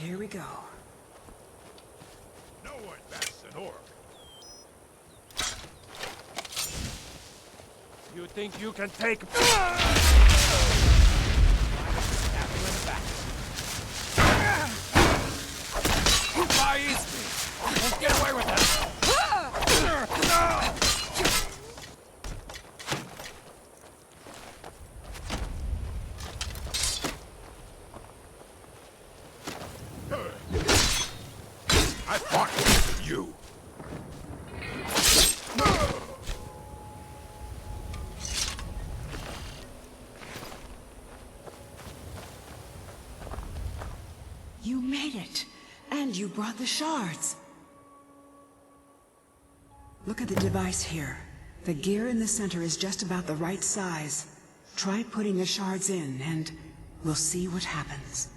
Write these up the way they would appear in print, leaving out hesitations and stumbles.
Here we go. No one bats an orc. You think you can take... Stab you in the back. Fly easy. Won't get away with that. I fought with you. You made it. And you brought the shards. Look at the device here. The gear in the center is just about the right size. Try putting the shards in, and we'll see what happens.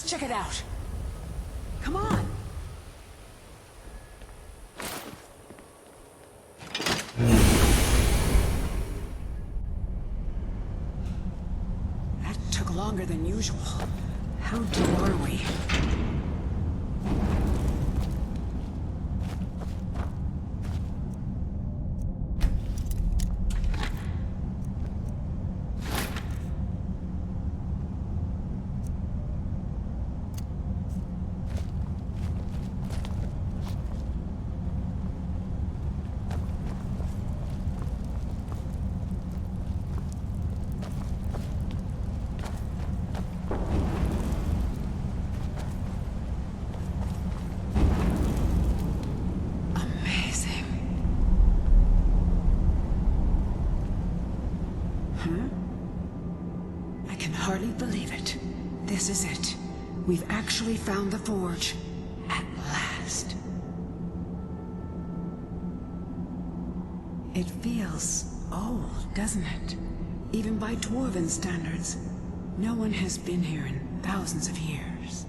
Check it out. Come on. That took longer than usual. How deep are we? hardly believe it. This is it. We've actually found the forge. At last. It feels old, doesn't it? Even by Dwarven standards. No one has been here in thousands of years.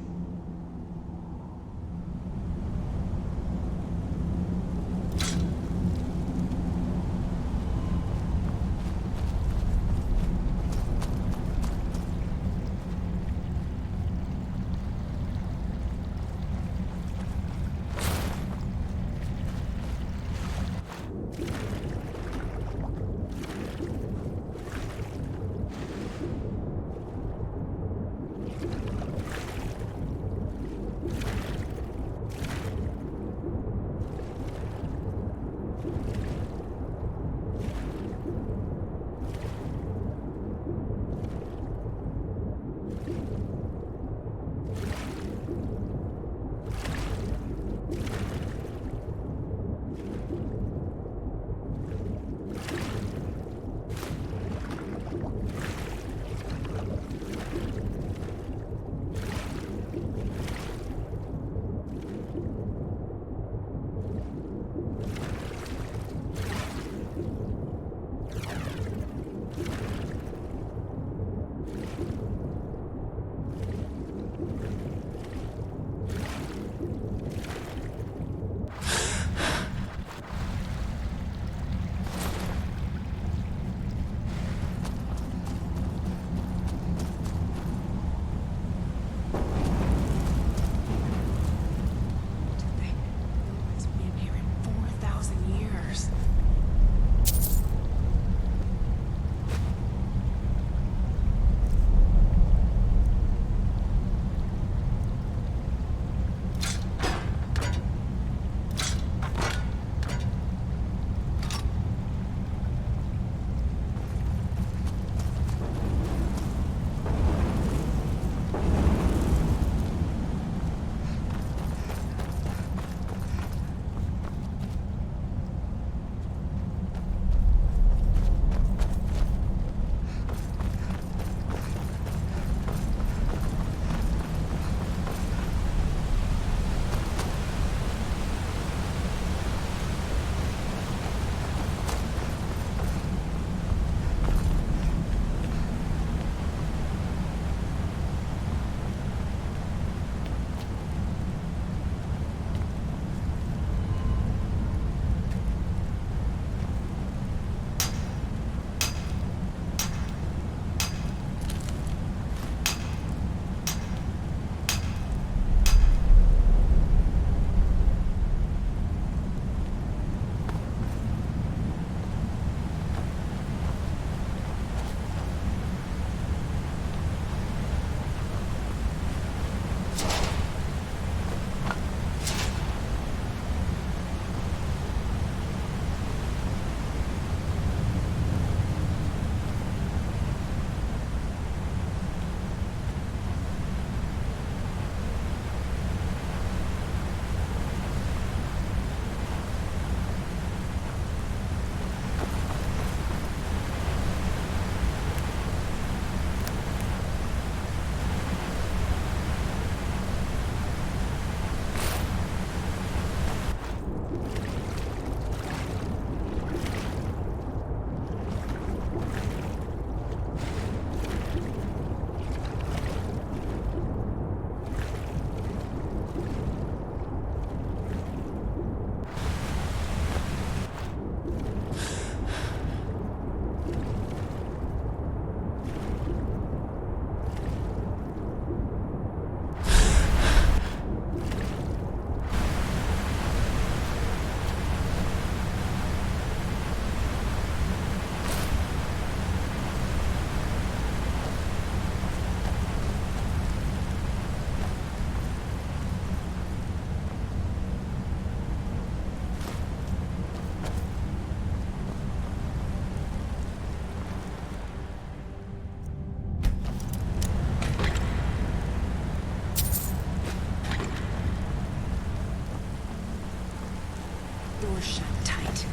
Door's shut tight.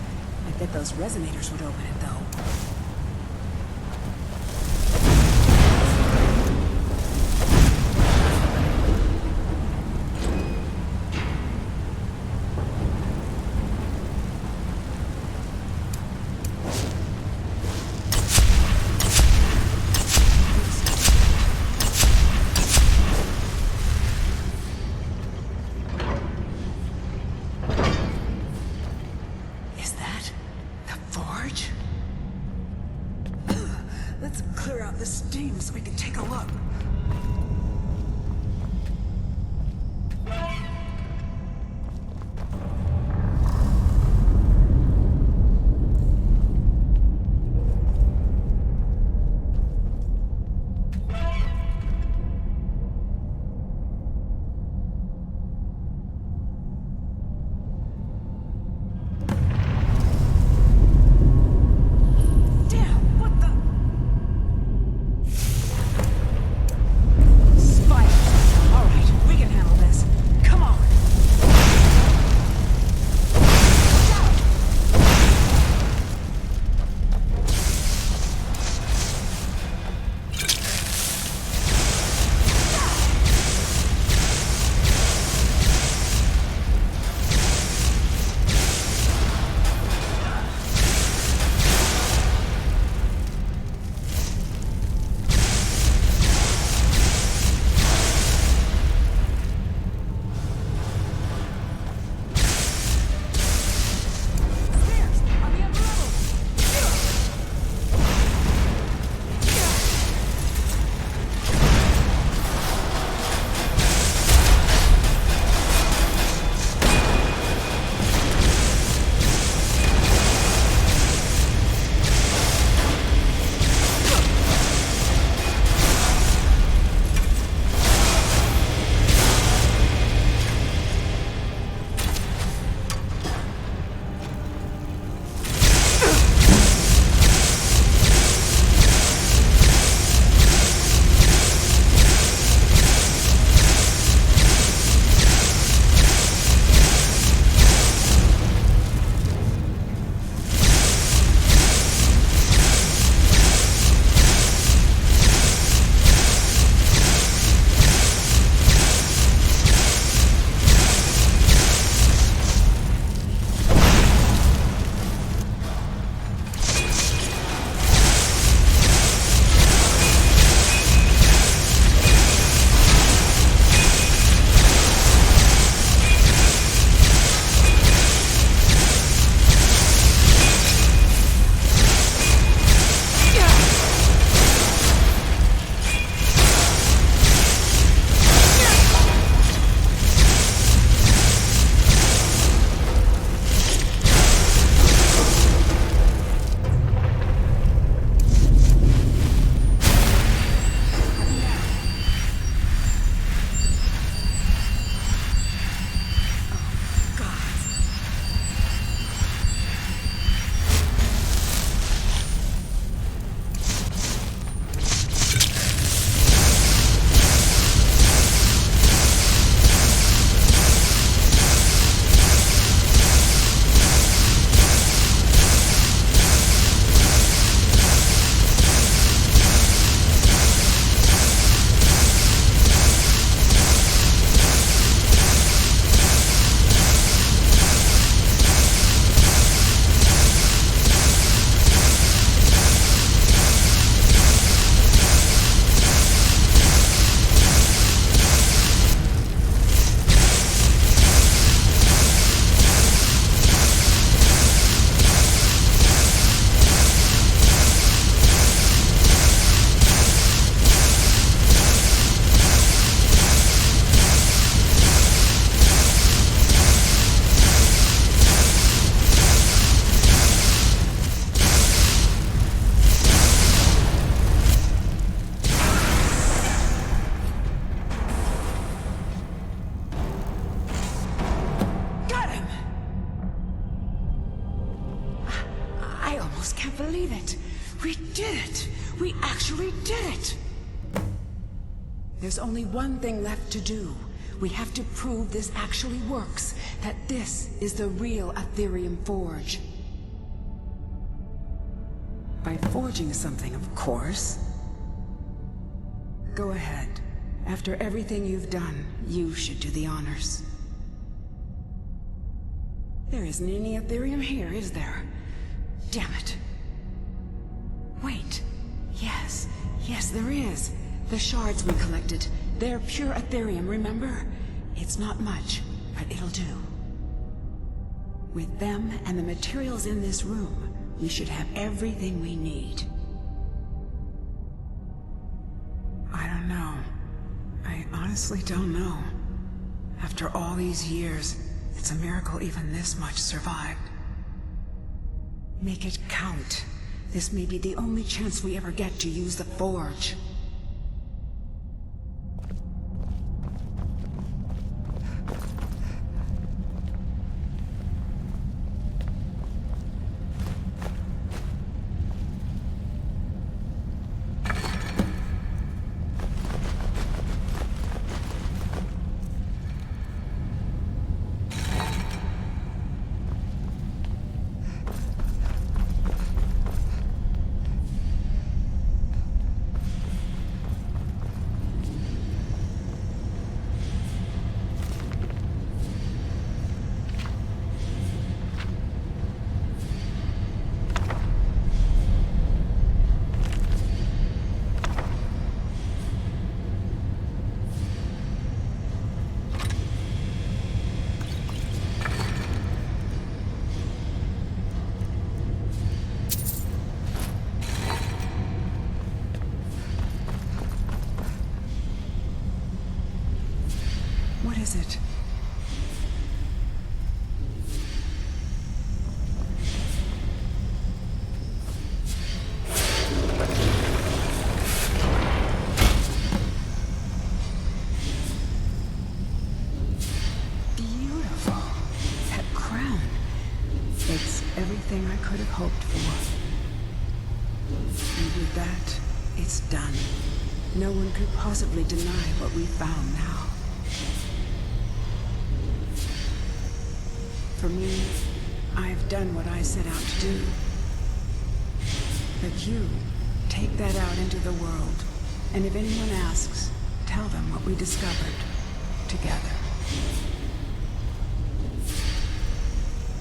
I bet those resonators would open it, though. Forge? Let's clear out the steam so we can take a look. believe it. We did it. We actually did it. There's only one thing left to do. We have to prove this actually works, that this is the real Aetherium Forge. By forging something, of course. Go ahead. After everything you've done, you should do the honors. There isn't any Aetherium here, is there? Damn it. Wait. Yes, there is. The shards we collected. They're pure Aetherium, remember? It's not much, but it'll do. With them and the materials in this room, we should have everything we need. I don't know. I honestly don't know. After all these years, it's a miracle even this much survived. Make it count. This may be the only chance we ever get to use the Forge. What is it? Beautiful. That crown. It's everything I could have hoped for. And with that, it's done. No one could possibly deny what we found now. For me, I've done what I set out to do. But you, take that out into the world, and if anyone asks, tell them what we discovered together.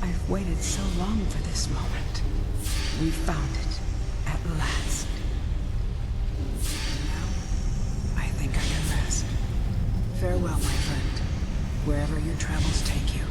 I've waited so long for this moment. We found it, at last. Now, I think I can rest. Farewell, my friend, wherever your travels take you.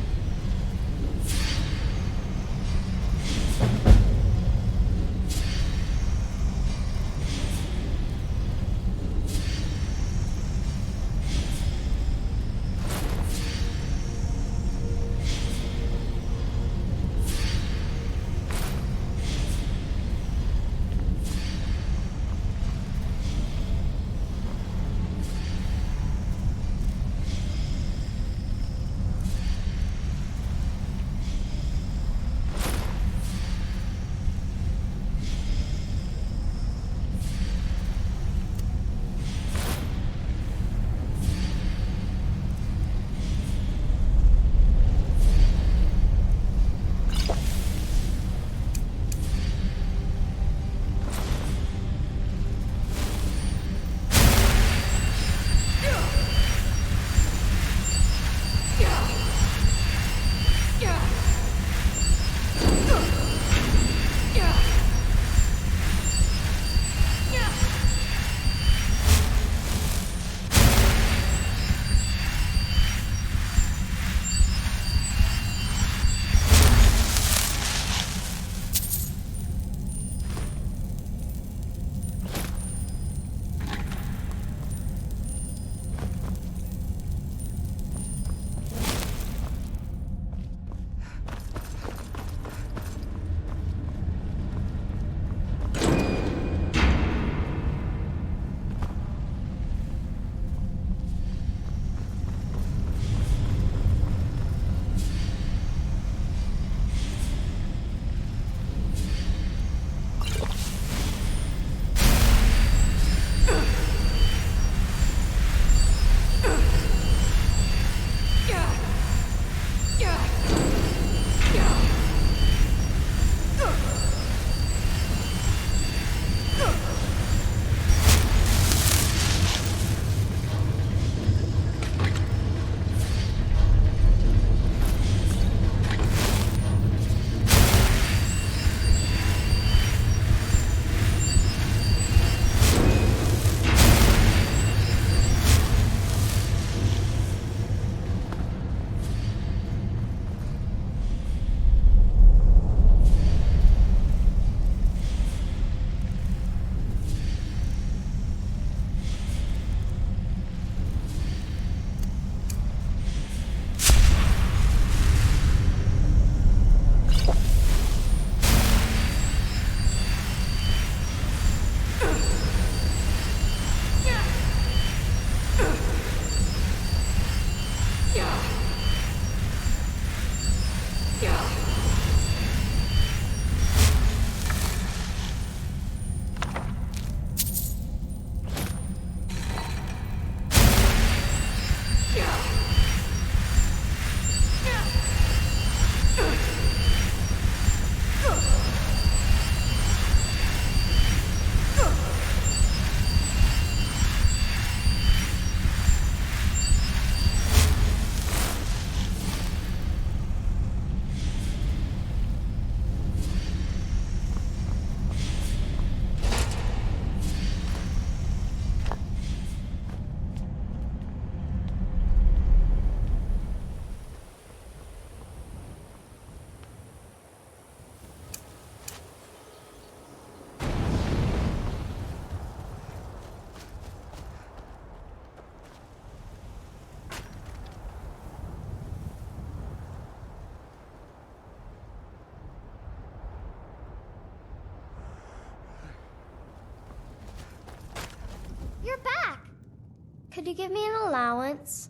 Could you give me an allowance?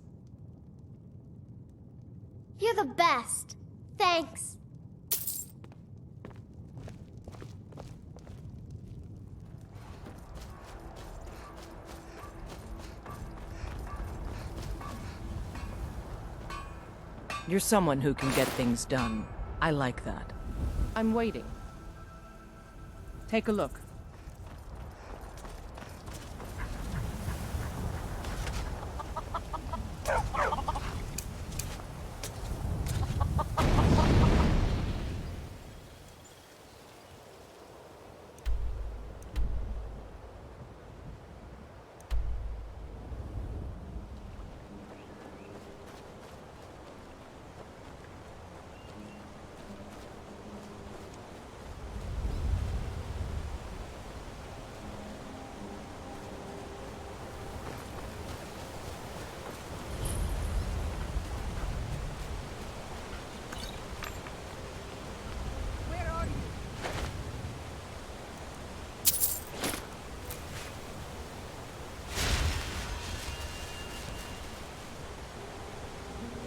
You're the best. Thanks. You're someone who can get things done. I like that. I'm waiting. Take a look.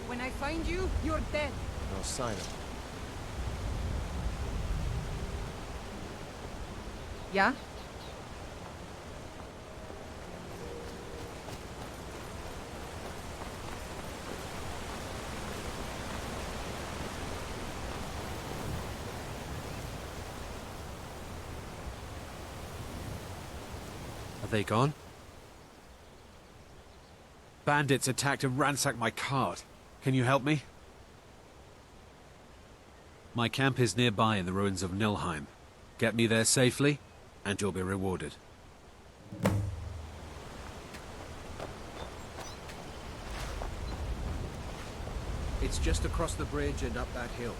When I find you, you're dead. No sign of it. Yeah? Are they gone? Bandits attacked and ransacked my cart. Can you help me? My camp is nearby in the ruins of Nilheim. Get me there safely, and you'll be rewarded. It's just across the bridge and up that hill.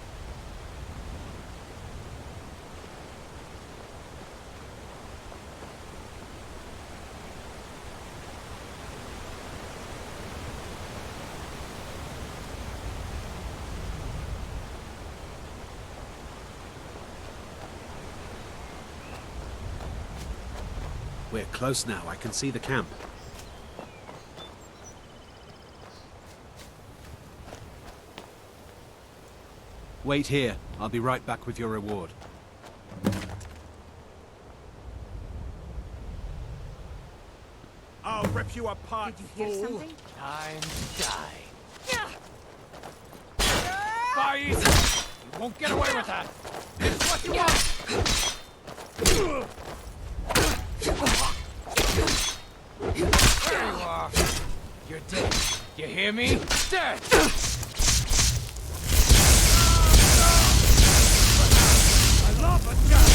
We're close now. I can see the camp. Wait here. I'll be right back with your reward. I'll rip you apart, Did you hear fool! something? Time to die. Fire easy! You won't get away with that! It's what you want! There you are! You're dead. You hear me? Dead! I love a gun!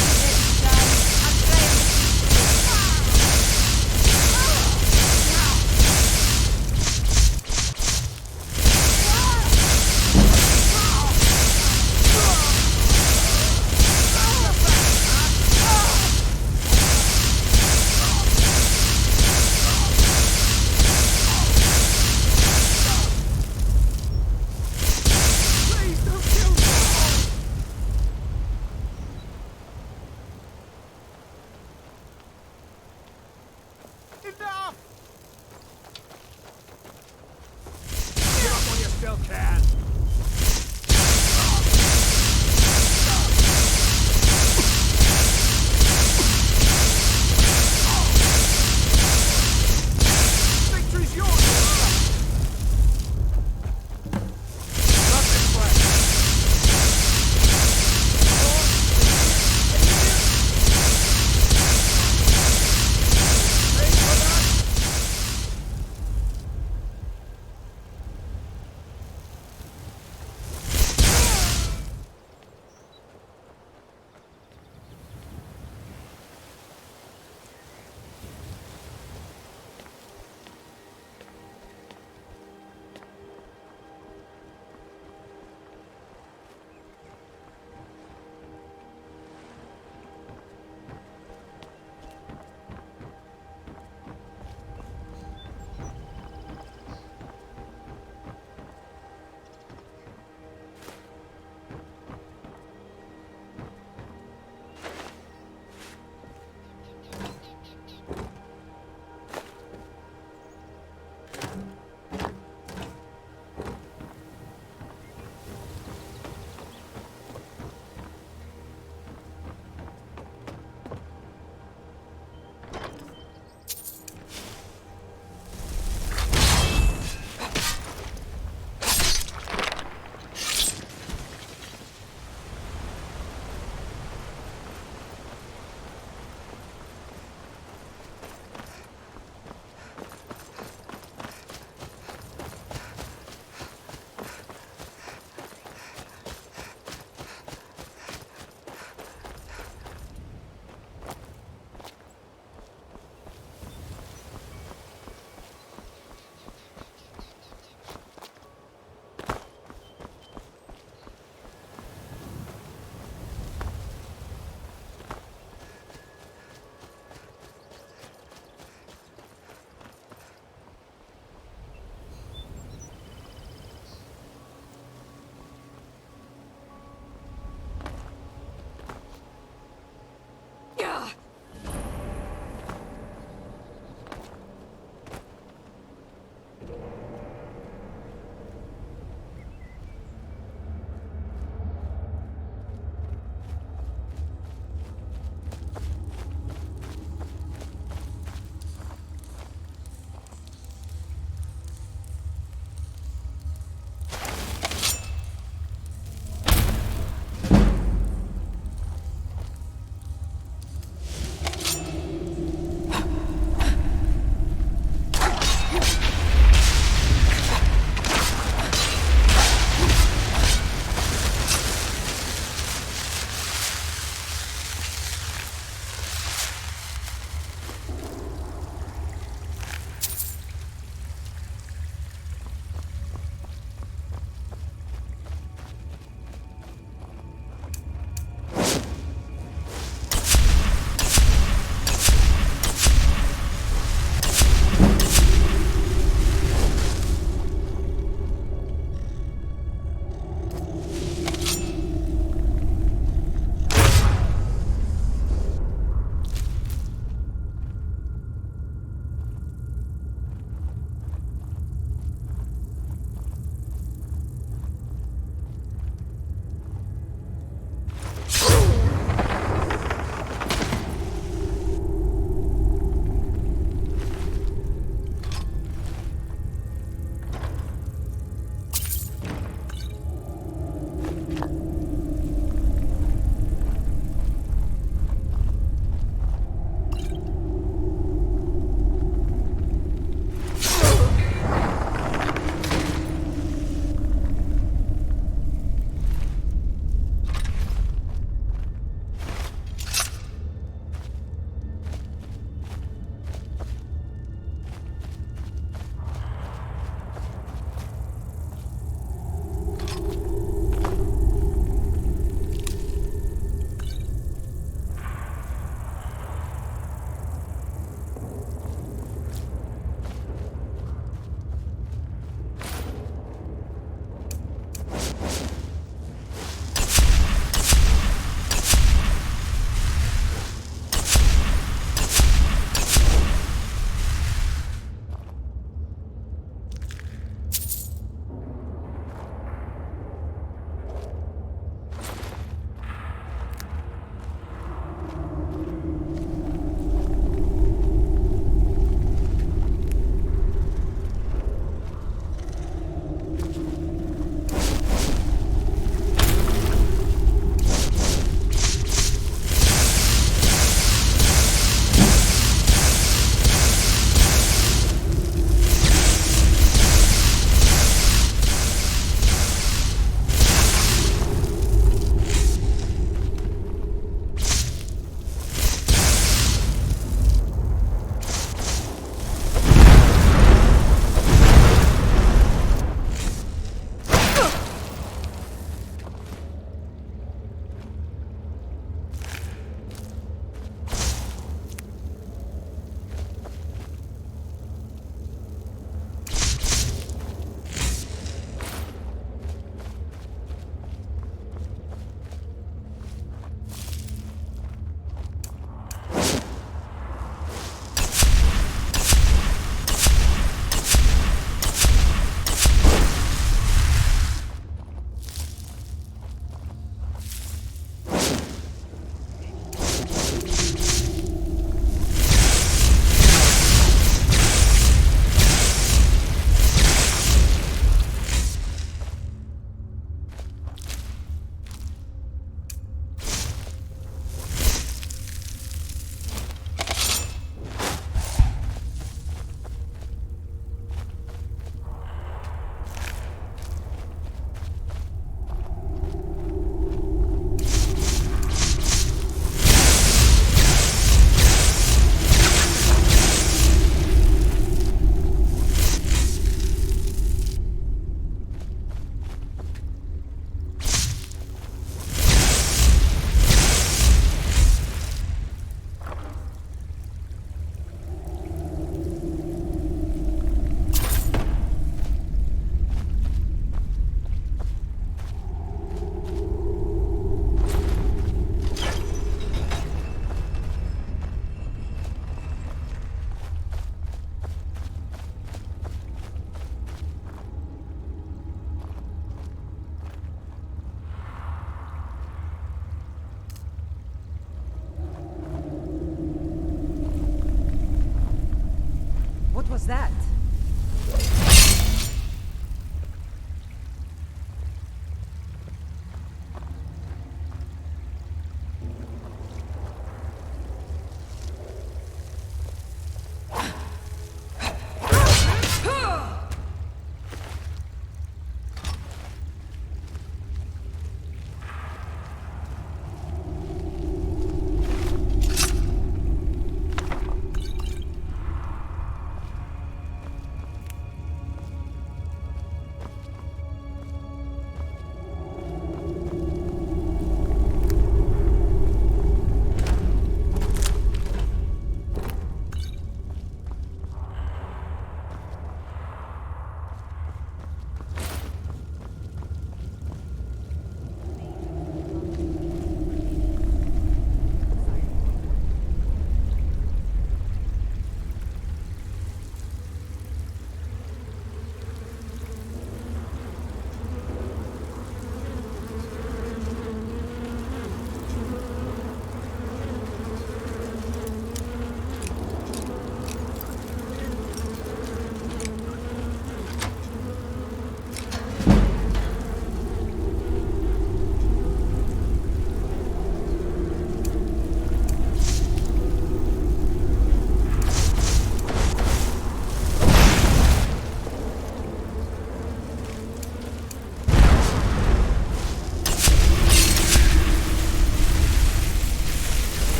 What was that?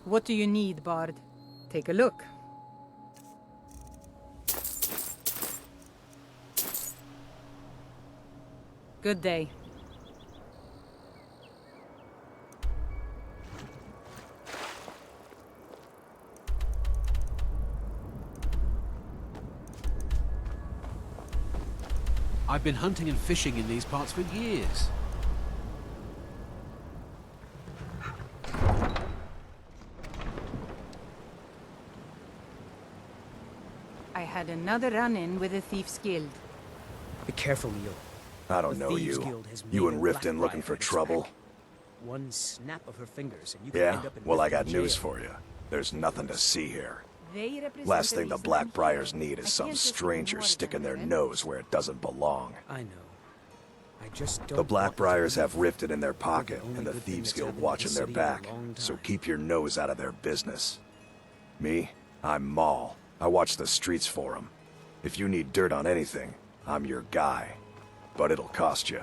What do you need, Bard? Take a look. Good day. I've been hunting and fishing in these parts for years. I had another run-in with the Thieves Guild. Be careful, Leo. I don't The know Thieves you. Guild has You made and a Riften black looking for riot at its trouble? back. One snap of her fingers and you can Yeah? end up in Well, I Riften got news jail. for you. There's nothing to see here. They represent Last the thing the reason I'm Blackbriars here. need I is some can't just stranger ignore sticking their them. nose where it doesn't belong. I know. I just don't The want Blackbriars to have believe Riften in their pocket, only and the good thing Thieves that's Guild happened to watching the their city in a back. long So time. keep your nose out of their business. Me? I'm Maul. I watch the streets for them. If you need dirt on anything, I'm your guy. But it'll cost you.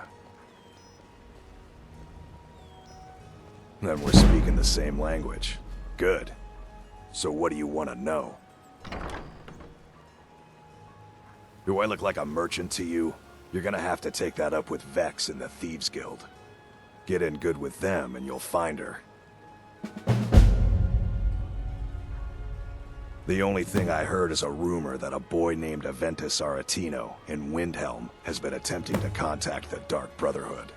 Then we're speaking the same language. Good. So what do you want to know? Do I look like a merchant to you? You're gonna have to take that up with Vex in the Thieves Guild. Get in good with them and you'll find her. The only thing I heard is a rumor that a boy named Aventus Aretino in Windhelm has been attempting to contact the Dark Brotherhood.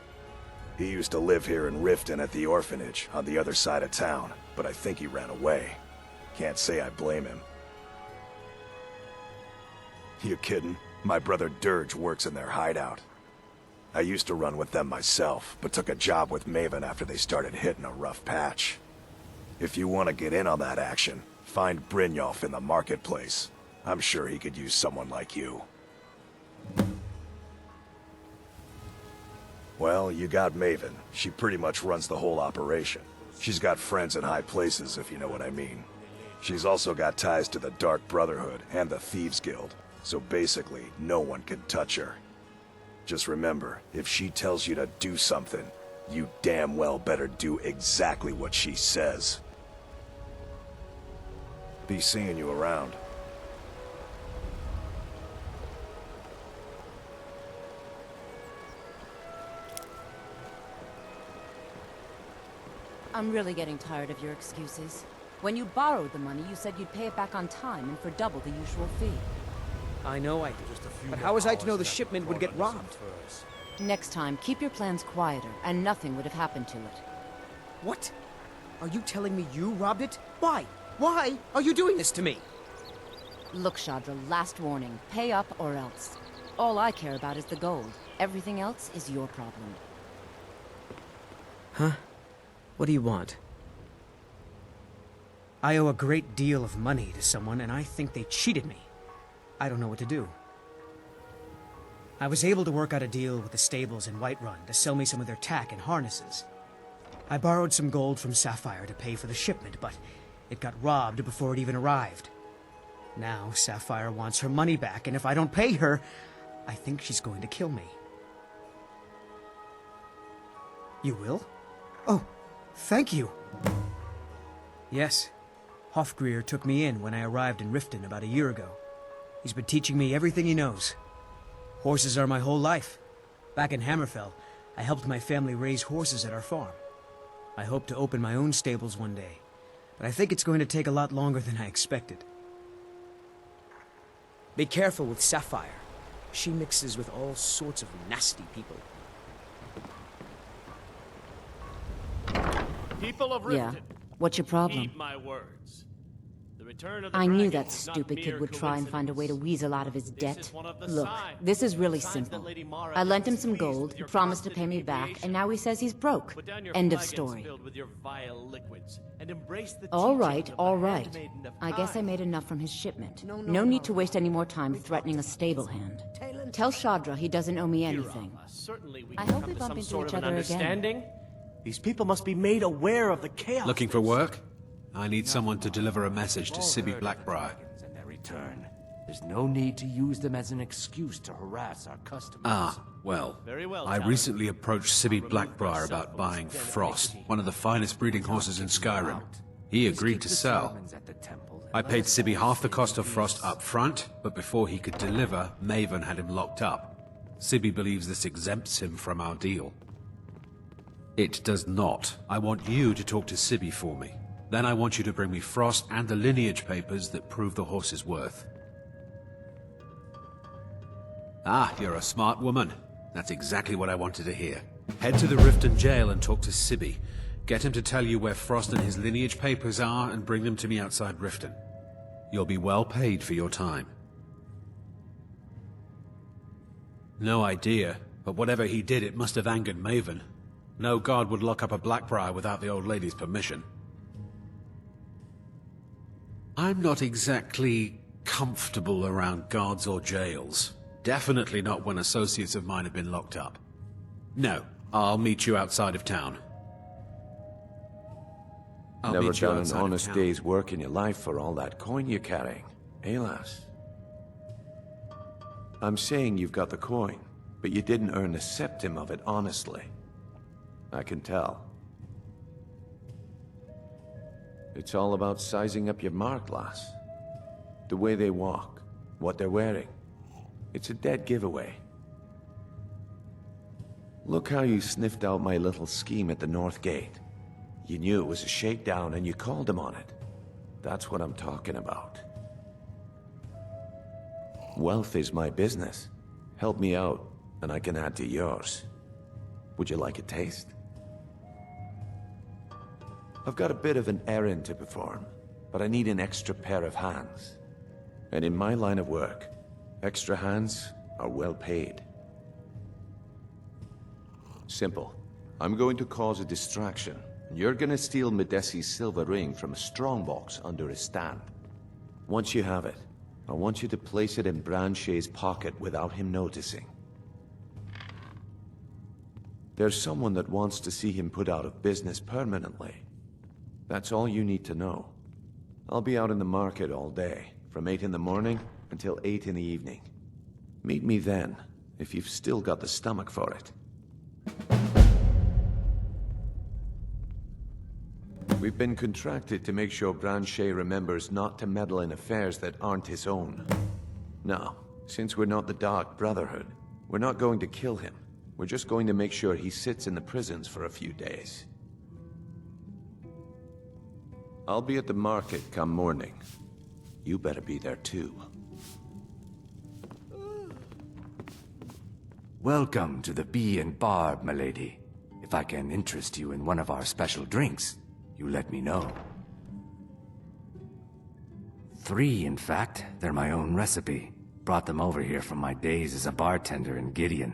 He used to live here in Riften at the orphanage on the other side of town, but I think he ran away. Can't say I blame him. You kidding? My brother Dirge works in their hideout. I used to run with them myself, but took a job with Maven after they started hitting a rough patch. If you want to get in on that action, find Brynjolf in the marketplace. I'm sure he could use someone like you. Well, you got Maven. She pretty much runs the whole operation. She's got friends in high places, if you know what I mean. She's also got ties to the Dark Brotherhood and the Thieves Guild, so basically, no one can touch her. Just remember, if she tells you to do something, you damn well better do exactly what she says. Be seeing you around. I'm really getting tired of your excuses. When you borrowed the money, you said you'd pay it back on time and for double the usual fee. I know I did. But how was I to know the shipment would get robbed? Next time, keep your plans quieter, and nothing would have happened to it. What? Are you telling me you robbed it? Why? Why are you doing this to me? Look, Shadra, last warning. Pay up or else. All I care about is the gold. Everything else is your problem. Huh? What do you want? I owe a great deal of money to someone, and I think they cheated me. I don't know what to do. I was able to work out a deal with the stables in Whiterun to sell me some of their tack and harnesses. I borrowed some gold from Sapphire to pay for the shipment, but it got robbed before it even arrived. Now Sapphire wants her money back, and if I don't pay her, I think she's going to kill me. You will? Oh, thank you. Yes, Hofgrir took me in when I arrived in Riften about a year ago. He's been teaching me everything he knows. Horses are my whole life. Back in Hammerfell, I helped my family raise horses at our farm. I hope to open my own stables one day, but I think it's going to take a lot longer than I expected. Be careful with Sapphire. She mixes with all sorts of nasty people. People of Yeah. Riften, What's your problem? heed my words. The return of the I knew dragon that is not stupid mere kid would try and find a way to coincidence. weasel out of his This debt. is one of the Look, signs. this is really Signs that simple. Lady Mara I lent him is some pleased gold, with he your promised to constant pay me back, deviation. and now he says he's broke. Put down your End of flagons story. filled with your vile liquids and embrace the All teachings right, of the all right. handmaiden of I guess I time. made enough from his shipment. No need to waste any more time threatening a stable hand. Tell Shadra he doesn't owe me anything. Certainly we I can hope come we to bump some into sort each of an other again. understanding. These people must be made aware of the chaos. Looking for work? I need someone to deliver a message to Sibby Blackbriar. And their return. There's no need to use them as an excuse to harass our customers. Ah, well, Very well, I Talon. recently approached Sibby Blackbriar about buying Frost, one of the finest breeding horses in Skyrim. He agreed to sell. I paid Sibby half the cost of Frost up front, but before he could deliver, Maven had him locked up. Sibby believes this exempts him from our deal. It does not. I want you to talk to Sibby for me. Then I want you to bring me Frost and the lineage papers that prove the horse's worth. Ah, you're a smart woman. That's exactly what I wanted to hear. Head to the Riften jail and talk to Sibby. Get him to tell you where Frost and his lineage papers are and bring them to me outside Riften. You'll be well paid for your time. No idea, but whatever he did, it must have angered Maven. No guard would lock up a Blackbriar without the old lady's permission. I'm not exactly comfortable around guards or jails. Definitely not when associates of mine have been locked up. No, I'll meet you outside of town. Never done an honest day's work in your life for all that coin you're carrying, eh, lass? I'm saying you've got the coin, but you didn't earn a septim of it honestly. I can tell. It's all about sizing up your mark, lass. The way they walk, what they're wearing. It's a dead giveaway. Look how you sniffed out my little scheme at the North Gate. You knew it was a shakedown and you called him on it. That's what I'm talking about. Wealth is my business. Help me out, and I can add to yours. Would you like a taste? I've got a bit of an errand to perform, but I need an extra pair of hands. And in my line of work, extra hands are well paid. Simple. I'm going to cause a distraction. You're gonna steal Medesi's silver ring from a strongbox under his stand. Once you have it, I want you to place it in Branche's pocket without him noticing. There's someone that wants to see him put out of business permanently. That's all you need to know. I'll be out in the market all day, from 8 in the morning until 8 in the evening. Meet me then, if you've still got the stomach for it. We've been contracted to make sure Branche remembers not to meddle in affairs that aren't his own. Now, since we're not the Dark Brotherhood, we're not going to kill him. We're just going to make sure he sits in the prisons for a few days. I'll be at the market come morning. You better be there too. Welcome to the Bee and Barb, milady. If I can interest you in one of our special drinks, you let me know. 3, in fact. They're my own recipe. Brought them over here from my days as a bartender in Gideon.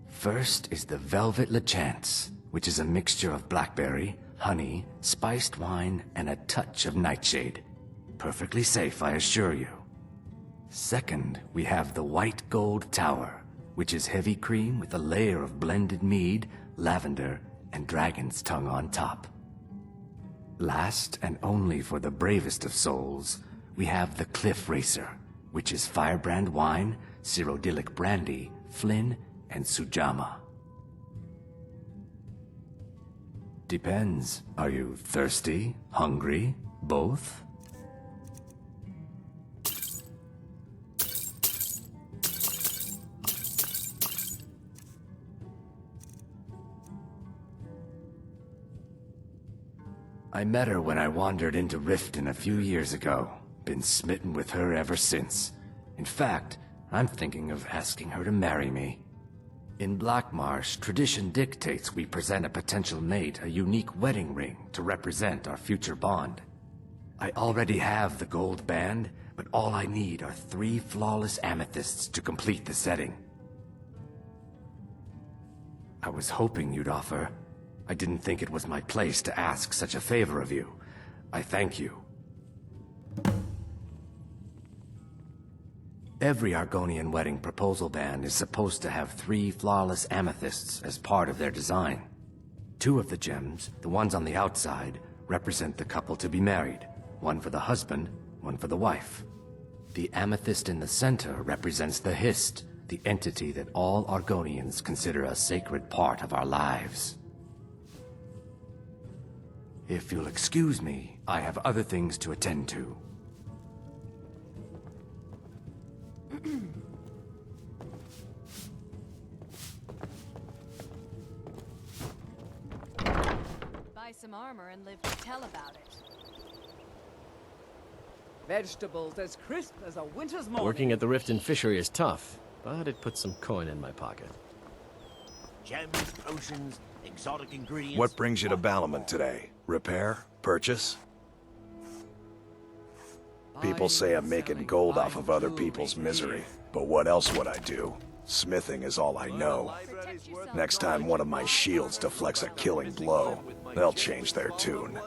First is the Velvet Lachance, which is a mixture of blackberry, honey, spiced wine, and a touch of nightshade. Perfectly safe, I assure you. Second, we have the White Gold Tower, which is heavy cream with a layer of blended mead, lavender, and dragon's tongue on top. Last, and only for the bravest of souls, we have the Cliff Racer, which is firebrand wine, Cyrodiilic brandy, Flynn, and Sujamma. Depends. Are you thirsty? Hungry? Both? I met her when I wandered into Riften a few years ago. Been smitten with her ever since. In fact, I'm thinking of asking her to marry me. In Blackmarsh, tradition dictates we present a potential mate a unique wedding ring to represent our future bond. I already have the gold band, but all I need are 3 flawless amethysts to complete the setting. I was hoping you'd offer. I didn't think it was my place to ask such a favor of you. I thank you. Every Argonian wedding proposal band is supposed to have 3 flawless amethysts as part of their design. 2 of the gems, the ones on the outside, represent the couple to be married. 1 for the husband, 1 for the wife. The amethyst in the center represents the Hist, the entity that all Argonians consider a sacred part of our lives. If you'll excuse me, I have other things to attend to. Buy some armor and live to tell about it. Vegetables as crisp as a winter's morning. Working at the Riften fishery is tough, but it puts some coin in my pocket. Gems, potions, exotic ingredients. What brings you to Ballamon today? Repair? Purchase? People say I'm making gold off of other people's misery, but what else would I do? Smithing is all I know. Next time one of my shields deflects a killing blow, they'll change their tune.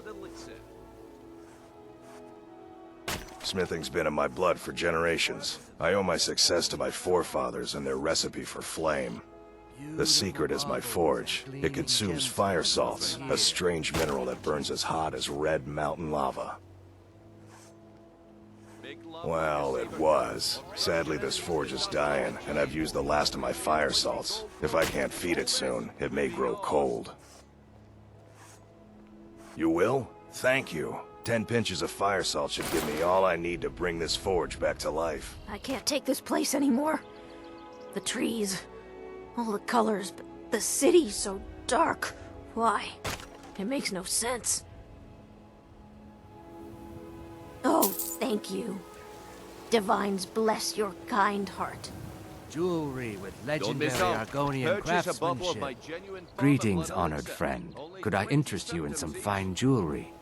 Smithing's been in my blood for generations. I owe my success to my forefathers and their recipe for flame. The secret is my forge. It consumes fire salts, a strange mineral that burns as hot as red mountain lava. Well, it was. Sadly, this forge is dying, and I've used the last of my fire salts. If I can't feed it soon, it may grow cold. You will? Thank you. 10 pinches of fire salt should give me all I need to bring this forge back to life. I can't take this place anymore. The trees, all the colors, but the city's so dark. Why? It makes no sense. Oh, thank you. Divines bless your kind heart. Jewelry with legendary Argonian craftsmanship. Greetings, honored friend. Could I interest you in some fine jewelry?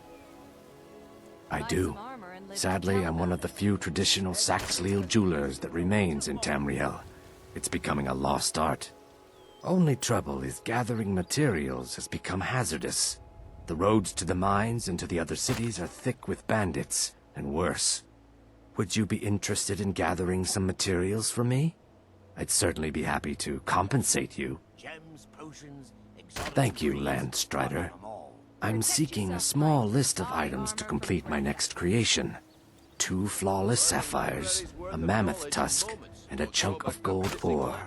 I do. Sadly, I'm one of the few traditional Saxhleel jewelers that remains in Tamriel. It's becoming a lost art. Only trouble is gathering materials has become hazardous. The roads to the mines and to the other cities are thick with bandits, and worse. Would you be interested in gathering some materials for me? I'd certainly be happy to compensate you. Gems, potions, exotic Thank you, Landstrider. I'm seeking a small list of items to complete my next creation. 2 flawless sapphires, a mammoth tusk, and a chunk of gold ore.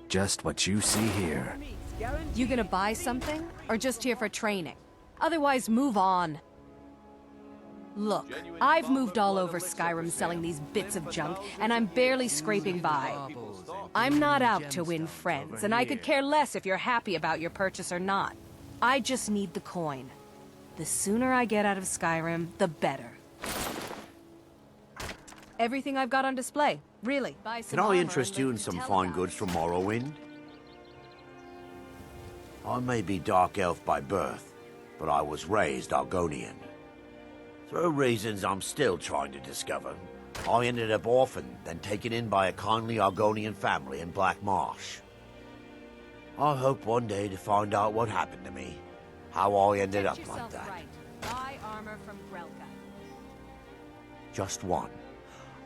Just what you see here. You gonna buy something? Or just here for training? Otherwise, move on. Look, I've moved all over Skyrim selling these bits of junk, and I'm barely scraping by. I'm not out to win friends, and I could care less if you're happy about your purchase or not. I just need the coin. The sooner I get out of Skyrim, the better. Everything I've got on display, really. Can I interest you in some fine goods from Morrowind? I may be Dark Elf by birth, but I was raised Argonian. Through reasons I'm still trying to discover, I ended up orphaned, then taken in by a kindly Argonian family in Black Marsh. I hope one day to find out what happened to me, how I ended up like that. Buy armor from Grelka. Just one.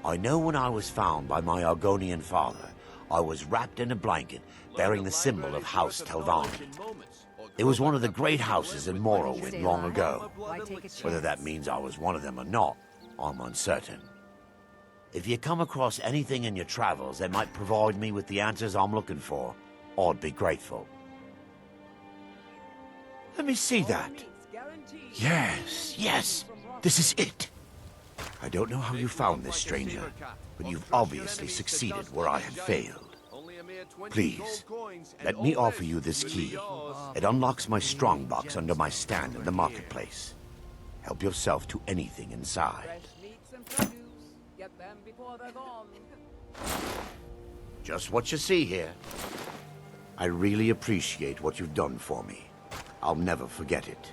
I know when I was found by my Argonian father, I was wrapped in a blanket bearing the symbol of House Telvanni. It was one of the great houses in Morrowind long ago. Whether that means I was one of them or not, I'm uncertain. If you come across anything in your travels that might provide me with the answers I'm looking for, I'd be grateful. Let me see that. Yes, this is it. I don't know how you found this, stranger, but you've obviously succeeded where I had failed. Please, let me offer you this key. It unlocks my strongbox under my stand in the marketplace. Help yourself to anything inside. Just what you see here. I really appreciate what you've done for me. I'll never forget it.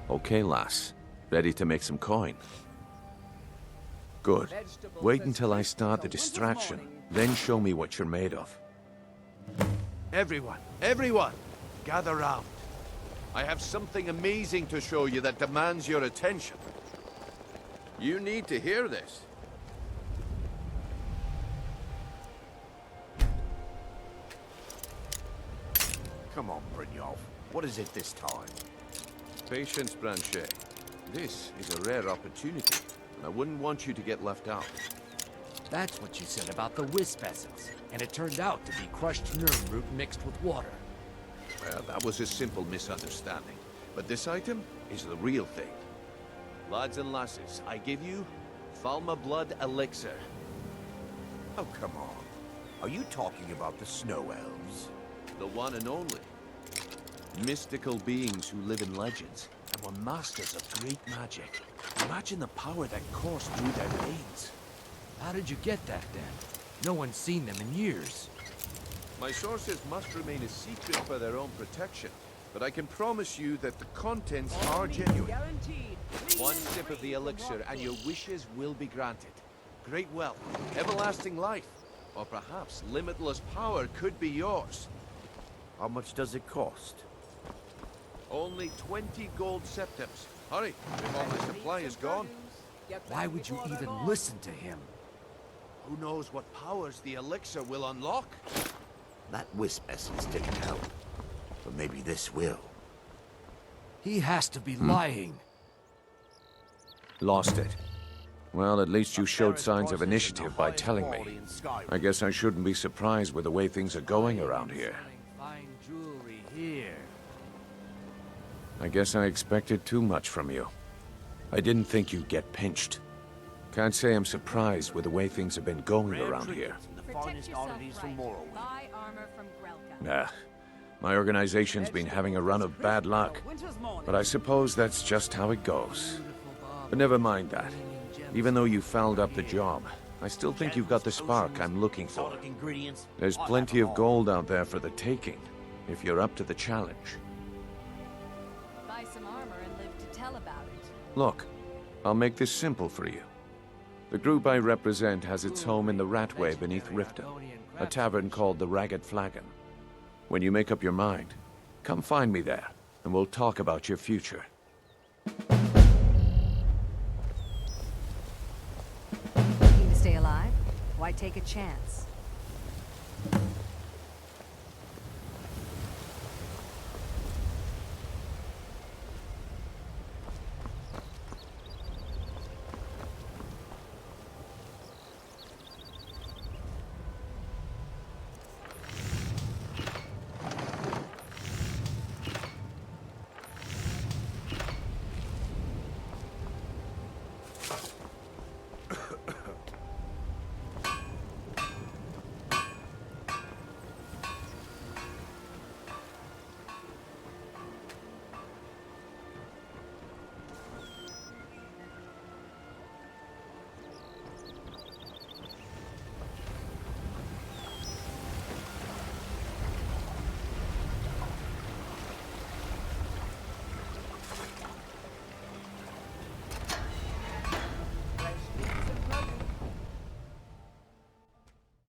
Okay, lass. Ready to make some coin? Good. Wait until I start the distraction. Then show me what you're made of. Everyone, gather round. I have something amazing to show you that demands your attention. You need to hear this. Come on, Brynjolf. What is it this time? Patience, Blanchet. This is a rare opportunity, and I wouldn't want you to get left out. That's what you said about the wisp essence, and it turned out to be crushed nerve root mixed with water. Well, that was a simple misunderstanding. But this item is the real thing. Lads and lasses, I give you Falma Blood Elixir. Oh, come on. Are you talking about the Snow Elves? The one and only. Mystical beings who live in legends and were masters of great magic. Imagine the power that coursed through their veins. How did you get that, then? No one's seen them in years. My sources must remain a secret for their own protection, but I can promise you that the contents are genuine. One sip of the elixir and your wishes will be granted. Great wealth, everlasting life, or perhaps limitless power could be yours. How much does it cost? Only 20 gold septims. Hurry, before my supply is gone. Why would you even listen to him? Who knows what powers the elixir will unlock? That wisp essence didn't help. But maybe this will. He has to be lying. Lost it. Well, at least you showed signs of initiative by telling me. I guess I shouldn't be surprised with the way things are going around here. Fine jewelry here. I guess I expected too much from you. I didn't think you'd get pinched. Can't say I'm surprised with the way things have been going around here. Protect yourself right. Buy armor from Grelka. Nah. My organization's been having a run of bad luck. But I suppose that's just how it goes. But never mind that. Even though you fouled up the job, I still think you've got the spark I'm looking for. There's plenty of gold out there for the taking, if you're up to the challenge. Buy some armor and live to tell about it. Look, I'll make this simple for you. The group I represent has its home in the Ratway beneath Riften, a tavern called the Ragged Flagon. When you make up your mind, come find me there, and we'll talk about your future. Looking to stay alive? Why take a chance?